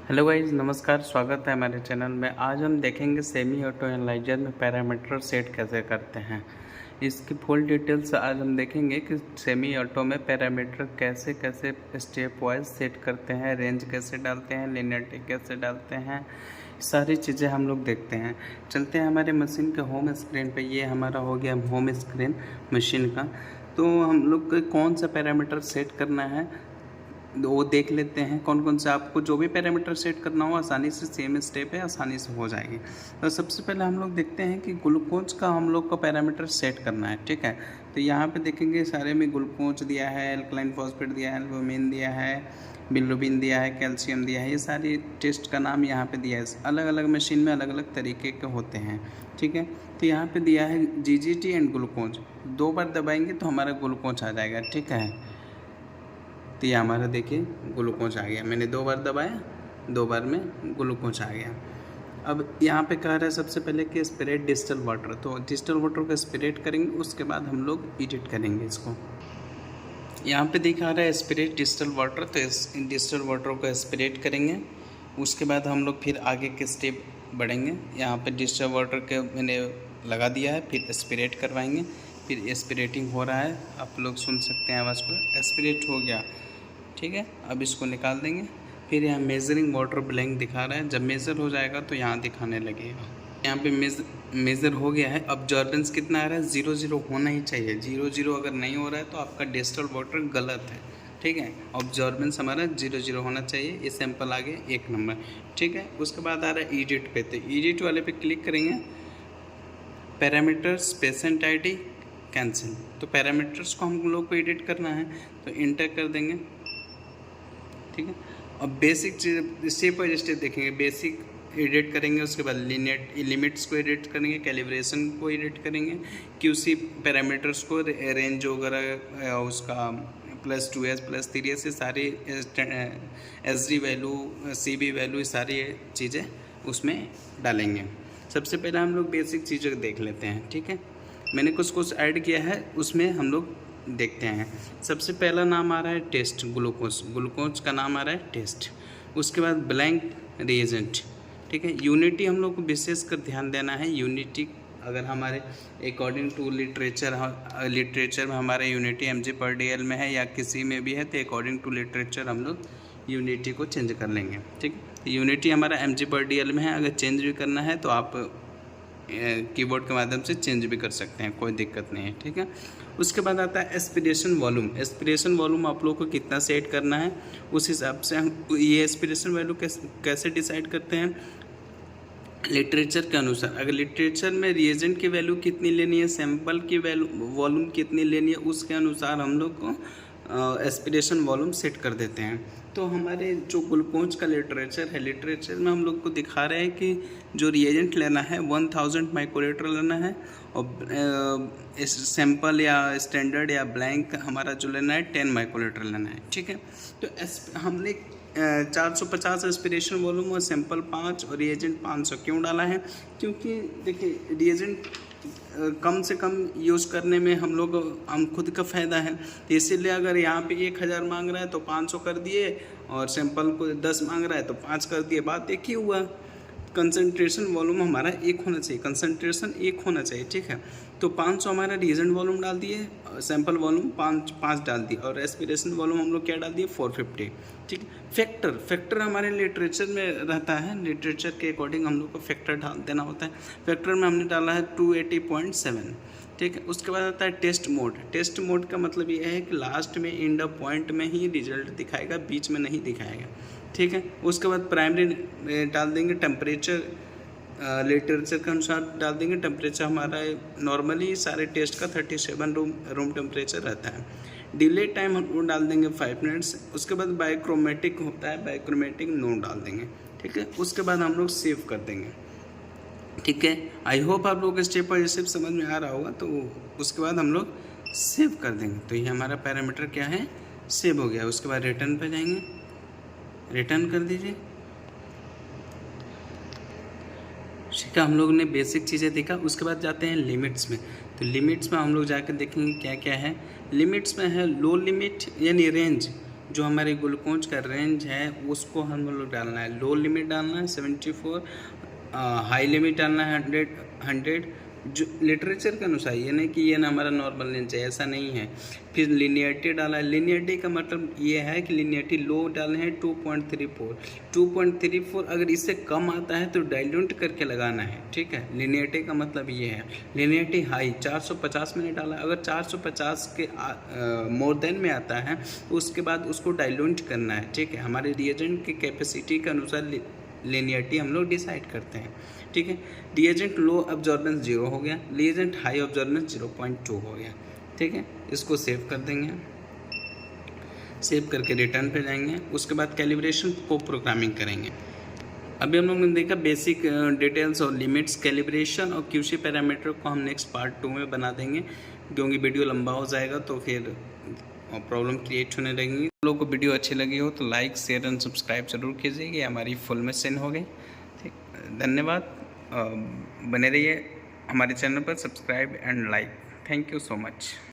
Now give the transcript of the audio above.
Hello guys, नमस्कार। स्वागत है हमारे चैनल में। आज हम देखेंगे सेमी ऑटो एनालाइजर में पैरामीटर सेट कैसे करते हैं। इसकी फुल डिटेल्स आज हम देखेंगे कि सेमी ऑटो में पैरामीटर कैसे कैसे स्टेप वाइज सेट करते हैं, रेंज कैसे डालते हैं, लिनियरिटी कैसे डालते हैं, सारी चीज़ें हम लोग देखते हैं। चलते हैं हमारे मशीन के होम स्क्रीन पे। ये हमारा हो गया होम स्क्रीन मशीन का। तो हम लोग को कौन सा पैरामीटर सेट करना है वो देख लेते हैं। कौन कौन से आपको जो भी पैरामीटर सेट करना हो आसानी से सेम स्टेप है, आसानी से हो जाएगी। तो सबसे पहले हम लोग देखते हैं कि ग्लूकोज का हम लोग को पैरामीटर सेट करना है। ठीक है, तो यहाँ पे देखेंगे सारे में ग्लूकोज दिया है, एल्कलाइन फॉस्फेट दिया है, एल्बुमिन दिया है, बिलिरुबिन दिया है, कैल्शियम दिया है। ये सारी टेस्ट का नाम यहाँ पे दिया है। अलग अलग मशीन में अलग अलग तरीके के होते हैं। ठीक है, तो यहाँ पे दिया है जीजीटी एंड ग्लूकोज। 2 बार दबाएंगे तो हमारा ग्लूकोज आ जाएगा। ठीक है, तो ये हमारा देखिए ग्लूकोज आ गया। मैंने 2 बार दबाया, 2 बार में ग्लूकोज आ गया। अब यहाँ पे कह रहा है सबसे पहले कि स्प्रेड डिस्टल वाटर। तो डिस्टल वाटर को स्प्रेड करेंगे, उसके बाद हम लोग एडिट करेंगे इसको। यहाँ पे दिखा रहा है स्प्रेड डिस्टल वाटर, तो इस डिस्टल वाटर को स्प्रेड करेंगे। उसके बाद हम लोग फिर आगे के स्टेप बढ़ेंगे। यहाँ पे डिस्टल वाटर के मैंने लगा दिया है, फिर स्प्रेड करवाएंगे। फिर स्प्रेटिंग हो रहा है, आप लोग सुन सकते हैं आवाज़ को। स्प्रेट हो गया। ठीक है, अब इसको निकाल देंगे। फिर यहाँ मेजरिंग वाटर ब्लैंक दिखा रहा है। जब मेज़र हो जाएगा तो यहाँ दिखाने लगेगा। यहाँ पे मेज़र हो गया है। अब्जॉर्बेंस कितना आ रहा है? 0 होना ही चाहिए। 0 अगर नहीं हो रहा है तो आपका डिस्टल वाटर गलत है। ठीक है, अब्जॉर्बेंस हमारा 0 होना चाहिए। ये सैंपल आ गया 1 नंबर। ठीक है, उसके बाद आ रहा है एडिट पे। तो एडिट वाले पे क्लिक करेंगे। Parameters, patient ID, cancel. तो पैरामीटर्स को हम लोग को एडिट करना है, तो इंटर कर देंगे। ठीक है, अब basic cheese step by step देखेंगे। बेसिक एडिट करेंगे, उसके बाद लिमिट्स को एडिट करेंगे, कैलिब्रेशन को एडिट करेंगे, QC पैरामीटर्स को, रेंज वगैरह उसका +2S +3S, ये सारी SD वैल्यू, CB वैल्यू, सारी चीज़ें उसमें डालेंगे। सबसे पहले हम लोग बेसिक चीज़ें देख लेते हैं। ठीक है, मैंने कुछ ऐड किया है, उसमें हम लोग देखते हैं। सबसे पहला नाम आ रहा है टेस्ट, ग्लूकोज का नाम आ रहा है टेस्ट। उसके बाद ब्लैंक रिएजेंट। ठीक है, यूनिटी हम लोग को विशेष कर ध्यान देना है। यूनिटी अगर हमारे अकॉर्डिंग टू लिटरेचर में हमारे यूनिटी mg/dl में है या किसी में भी है, तो अकॉर्डिंग टू लिटरेचर हम लोग यूनिटी को चेंज कर लेंगे। ठीक है, यूनिटी हमारा mg/dl में है। अगर चेंज भी करना है तो आप कीबोर्ड के माध्यम से चेंज भी कर सकते हैं, कोई दिक्कत नहीं है। ठीक है, उसके बाद आता है एस्पिरेशन वॉल्यूम। एस्पिरेशन वॉल्यूम आप लोगों को कितना सेट करना है, उस हिसाब से हम ये एस्पिरेशन वैल्यू कैसे डिसाइड करते हैं? लिटरेचर के अनुसार। अगर लिटरेचर में रिएजेंट की वैल्यू कितनी लेनी है, सैंपल की वैल्यू वॉल्यूम कितनी लेनी है, उसके अनुसार हम लोग को एस्पिरेशन वॉल्यूम सेट कर देते हैं। तो हमारे जो ग्लूकोज का लिटरेचर है, लिटरेचर में हम लोग को दिखा रहे हैं कि जो रिएजेंट लेना है 1000 माइक्रोलीटर लेना है, और सैंपल या स्टैंडर्ड या ब्लैंक हमारा जो लेना है 10 माइक्रोलीटर लेना है। ठीक है, तो हमने 450 एस्पिरेशन वॉल्यूम और सैंपल 5 और रिएजेंट 500 क्यों डाला है? क्योंकि देखिए रिएजेंट कम से कम यूज़ करने में हम खुद का फ़ायदा है। तो इसीलिए अगर यहाँ पे 1000 मांग रहा है तो 500 कर दिए, और सैंपल को 10 मांग रहा है तो 5 कर दिए। बात एक ही हुआ। कंसंट्रेशन वॉल्यूम हमारा 1 होना चाहिए, कंसंट्रेशन 1 होना चाहिए। ठीक है, तो 500 हमारा रिएजेंट वॉल्यूम डाल दिए, सैंपल वॉल्यूम 5 डाल दिए, और एस्पिरेशन वॉल्यूम हम लोग क्या डाल दिए? 450। ठीक है, फैक्टर हमारे लिटरेचर में रहता है। लिटरेचर के अकॉर्डिंग हम लोग को फैक्टर डाल देना होता है। फैक्टर में हमने डाला है 280.7। ठीक है, उसके बाद आता है टेस्ट मोड। टेस्ट मोड का मतलब ये है कि लास्ट में एंड पॉइंट में ही रिजल्ट दिखाएगा, बीच में नहीं दिखाएगा। ठीक है, उसके बाद प्राइमरी डाल देंगे। टेम्परेचर लिटरेचर के अनुसार डाल देंगे। टेम्परेचर हमारा नॉर्मली सारे टेस्ट का 37 रूम टेम्परेचर रहता है। डिले टाइम हम डाल देंगे 5 मिनट्स। उसके बाद बायोक्रोमेटिक होता है, बायोक्रोमेटिक नो डाल देंगे। ठीक है, उसके बाद हम लोग सेव कर देंगे। ठीक है, आई होप आप लोग स्टेप बाय स्टेप समझ में आ रहा होगा। तो उसके बाद हम लोग सेव कर देंगे। तो ये हमारा पैरामीटर क्या है? सेव हो गया। उसके बाद रिटर्न पे जाएंगे, रिटर्न कर दीजिए। ठीक है, हम लोग ने बेसिक चीज़ें देखा। उसके बाद जाते हैं लिमिट्स में। तो लिमिट्स में हम लोग जाकर देखेंगे क्या क्या है। लिमिट्स में है लो लिमिट यानी रेंज, जो हमारे ग्लूकोज का रेंज है उसको हम लोग डालना है। लो लिमिट डालना है 74, हाई लिमिट डालना है 100 जो लिटरेचर के अनुसार, ये नहीं कि ये ना हमारा नॉर्मल रेंज है, ऐसा नहीं है। फिर लिनियरिटी डाला है। लिनियरिटी का मतलब ये है कि लिनियरिटी लो डालना है 2.34 अगर इससे कम आता है तो डाइल्यूट करके लगाना है, ठीक है। लिनियरिटी का मतलब ये है। लिनियरिटी हाई 450 मैंने डाला, अगर 450 के मोर देन में आता है तो उसके बाद उसको डाइल्यूट करना है, ठीक है। हमारे रिएजेंट की कैपेसिटी के अनुसार लिनियरिटी हम लोग डिसाइड करते हैं, ठीक है। रिएजेंट लो ऑब्जॉर्बेंस 0 हो गया, रिएजेंट हाई ऑब्जॉर्बेंस 0.2 हो गया, ठीक है। इसको सेव कर देंगे, सेव करके रिटर्न पे जाएंगे। उसके बाद कैलिब्रेशन को प्रोग्रामिंग करेंगे। अभी हम लोग ने देखा बेसिक डिटेल्स और लिमिट्स, कैलिब्रेशन और क्यूसी पैरामीटर को हम नेक्स्ट पार्ट 2 में बना देंगे, क्योंकि वीडियो लंबा हो जाएगा तो फिर प्रॉब्लम क्रिएट होने लगेंगी। आप लोगों को वीडियो अच्छी लगी हो तो लाइक शेयर एंड सब्सक्राइब जरूर कीजिएगा। हमारी फुल में सेंड हो गई, ठीक। धन्यवाद, बने रहिए हमारे चैनल पर, subscribe and like. Thank you so much.